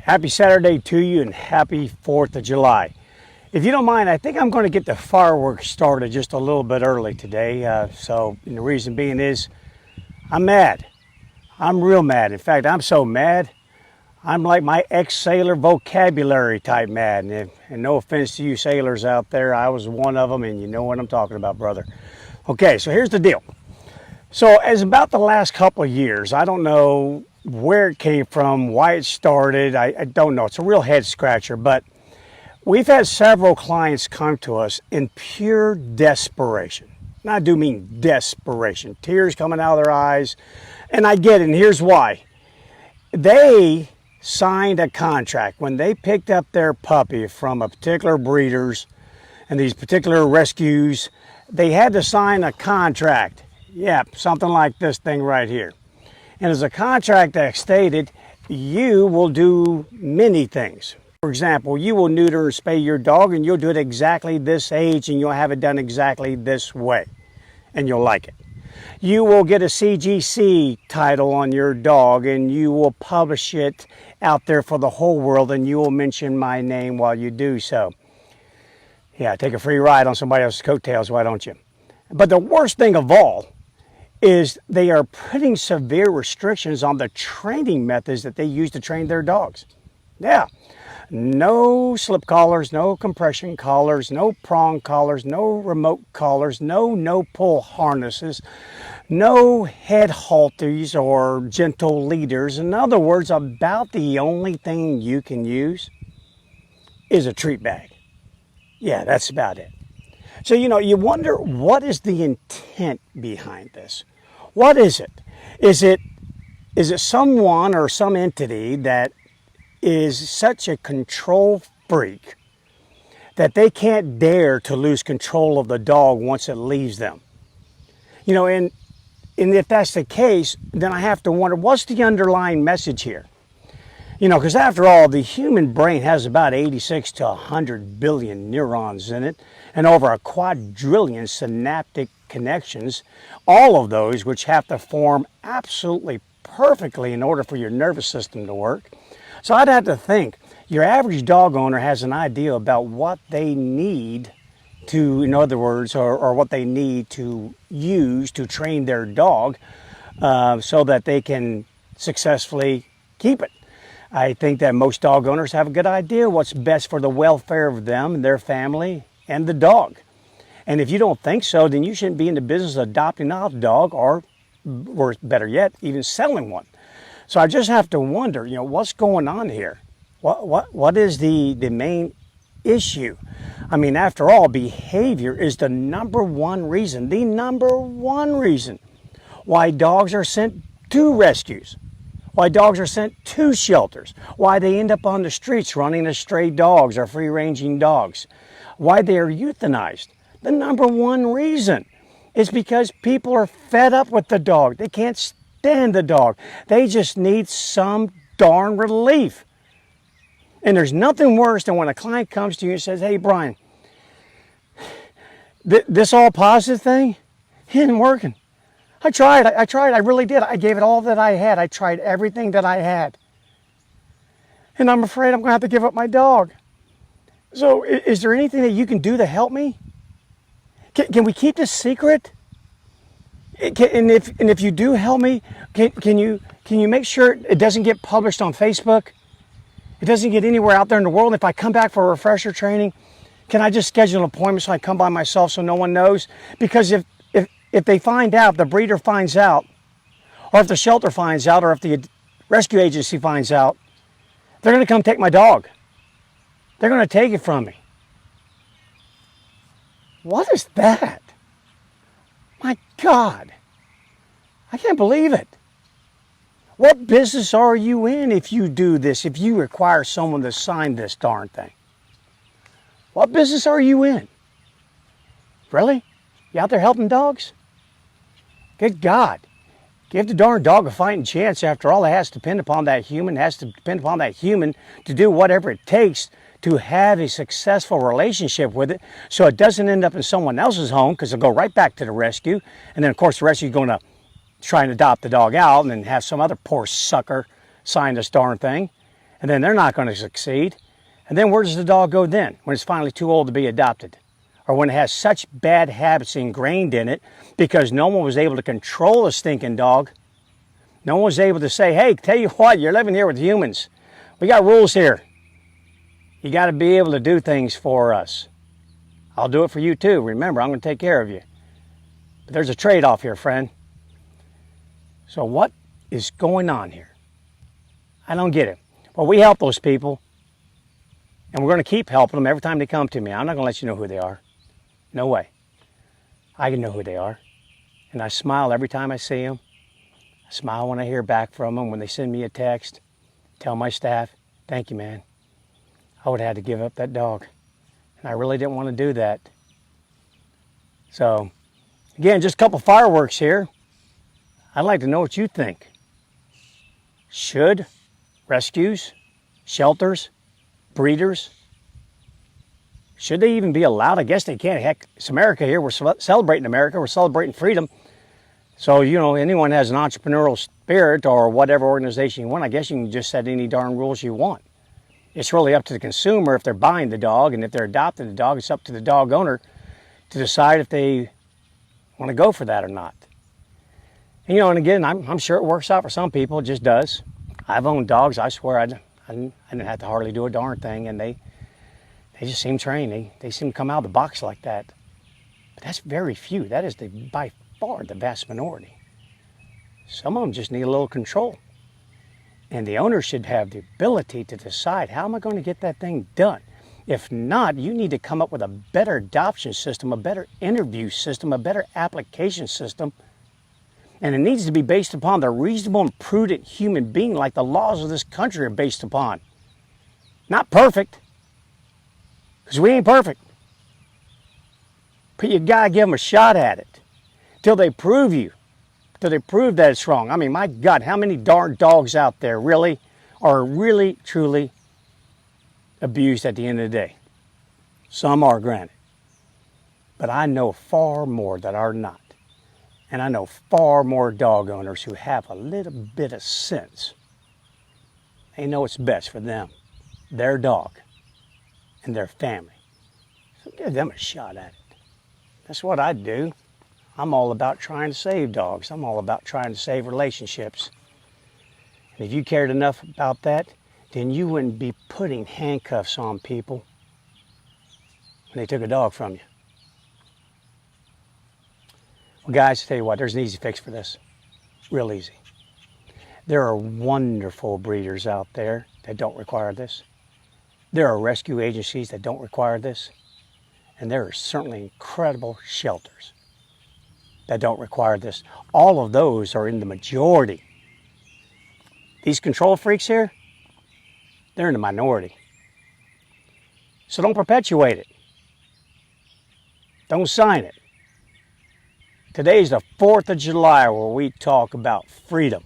Happy Saturday to you and happy 4th of July. If you don't mind, I think I'm going to get the fireworks started just a little bit early today. And the reason being is I'm mad. I'm real mad. In fact, I'm so mad, I'm like my ex-sailor vocabulary type mad. And no offense to you sailors out there, I was one of them and you know what I'm talking about, brother. Okay, so here's the deal. So as about the last couple of years, I don't know where it came from, why it started, I don't know. It's a real head scratcher, but we've had several clients come to us in pure desperation. And I do mean desperation. Tears coming out of their eyes. And I get it, and here's why. They signed a contract when they picked up their puppy from a particular breeders and these particular rescues. They had to sign a contract. Yep, something like this thing right here. And as a contract that stated, you will do many things. For example, you will neuter or spay your dog and you'll do it exactly this age and you'll have it done exactly this way. And you'll like it. You will get a CGC title on your dog and you will publish it out there for the whole world and you will mention my name while you do so. Yeah, take a free ride on somebody else's coattails, why don't you? But the worst thing of all is they are putting severe restrictions on the training methods that they use to train their dogs. Yeah, no slip collars, no compression collars, no prong collars, no remote collars, no pull harnesses, no head halters or gentle leaders. In other words, about the only thing you can use is a treat bag. Yeah, that's about it. So, you wonder, what is the intent behind this? What is it? Is it someone or some entity that is such a control freak that they can't dare to lose control of the dog once it leaves them? And if that's the case, then I have to wonder, what's the underlying message here? Because after all, the human brain has about 86 to 100 billion neurons in it and over a quadrillion synaptic connections, all of those which have to form absolutely perfectly in order for your nervous system to work. So I'd have to think your average dog owner has an idea about what they need to, in other words, or what they need to use to train their dog so that they can successfully keep it. I think that most dog owners have a good idea what's best for the welfare of them and their family and the dog. And if you don't think so, then you shouldn't be in the business of adopting a dog or better yet, even selling one. So I just have to wonder, what's going on here? What is the main issue? I mean, after all, behavior is the number one reason why dogs are sent to rescues. Why dogs are sent to shelters, why they end up on the streets running as stray dogs or free-ranging dogs, why they are euthanized. The number one reason is because people are fed up with the dog. They can't stand the dog. They just need some darn relief. And there's nothing worse than when a client comes to you and says, hey, Bryan, this all positive thing, it isn't working. I tried, I really did. I gave it all that I had. I tried everything that I had. And I'm afraid I'm going to have to give up my dog. So is there anything that you can do to help me? Can we keep this secret? And if you do help me, can you make sure it doesn't get published on Facebook? It doesn't get anywhere out there in the world. If I come back for a refresher training, can I just schedule an appointment so I come by myself so no one knows? Because if they find out, the breeder finds out, or if the shelter finds out, or if the rescue agency finds out, they're going to come take my dog. They're going to take it from me. What is that? My God. I can't believe it. What business are you in if you do this, if you require someone to sign this darn thing? What business are you in? Really? You out there helping dogs? Good God. Give the darn dog a fighting chance. After all, it has to depend upon that human. It has to depend upon that human to do whatever it takes to have a successful relationship with it so it doesn't end up in someone else's home, because it'll go right back to the rescue. And then, of course, the rescue is going to try and adopt the dog out and then have some other poor sucker sign this darn thing. and then they're not going to succeed. And then where does the dog go then, when it's finally too old to be adopted? Or when it has such bad habits ingrained in it because no one was able to control a stinking dog. No one was able to say, hey, tell you what, you're living here with humans. We got rules here. You got to be able to do things for us. I'll do it for you too. Remember, I'm going to take care of you. But there's a trade-off here, friend. So what is going on here? I don't get it. Well, we help those people. And we're going to keep helping them every time they come to me. I'm not going to let you know who they are. No way. I can know who they are. And I smile every time I see them. I smile when I hear back from them, when they send me a text. Tell my staff, thank you, man. I would have had to give up that dog. And I really didn't want to do that. So, again, just a couple fireworks here. I'd like to know what you think. Should rescues, shelters, breeders, should they even be allowed? I guess they can't. Heck, it's America here. We're celebrating America. We're celebrating freedom. So, you know, anyone has an entrepreneurial spirit or whatever organization you want, I guess you can just set any darn rules you want. It's really up to the consumer if they're buying the dog, and if they're adopting the dog, it's up to the dog owner to decide if they want to go for that or not. And, you know, and again, I'm sure it works out for some people. It just does. I've owned dogs. I swear I didn't have to hardly do a darn thing, and they just seem trained. They seem to come out of the box like that. But that's very few. That is by far the vast minority. Some of them just need a little control. And the owner should have the ability to decide, how am I going to get that thing done? If not, you need to come up with a better adoption system, a better interview system, a better application system. And it needs to be based upon the reasonable and prudent human being like the laws of this country are based upon. Not perfect, because we ain't perfect. But you gotta give them a shot at it till they prove that it's wrong. I mean, my God, how many darn dogs out there really are really, truly abused at the end of the day? Some are, granted. But I know far more that are not. And I know far more dog owners who have a little bit of sense. They know what's best for them, their dog, and their family. So give them a shot at it. That's what I do. I'm all about trying to save dogs. I'm all about trying to save relationships. And if you cared enough about that, then you wouldn't be putting handcuffs on people when they took a dog from you. Well, guys, I'll tell you what, there's an easy fix for this. Real easy. There are wonderful breeders out there that don't require this. There are rescue agencies that don't require this. And there are certainly incredible shelters that don't require this. All of those are in the majority. These control freaks here, they're in the minority. So don't perpetuate it. Don't sign it. Today's the 4th of July, where we talk about freedom.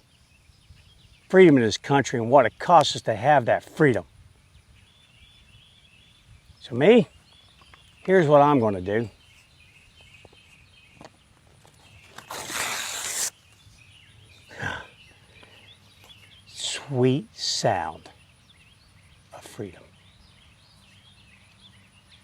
Freedom in this country and what it costs us to have that freedom. So me, here's what I'm going to do. Sweet sound of freedom.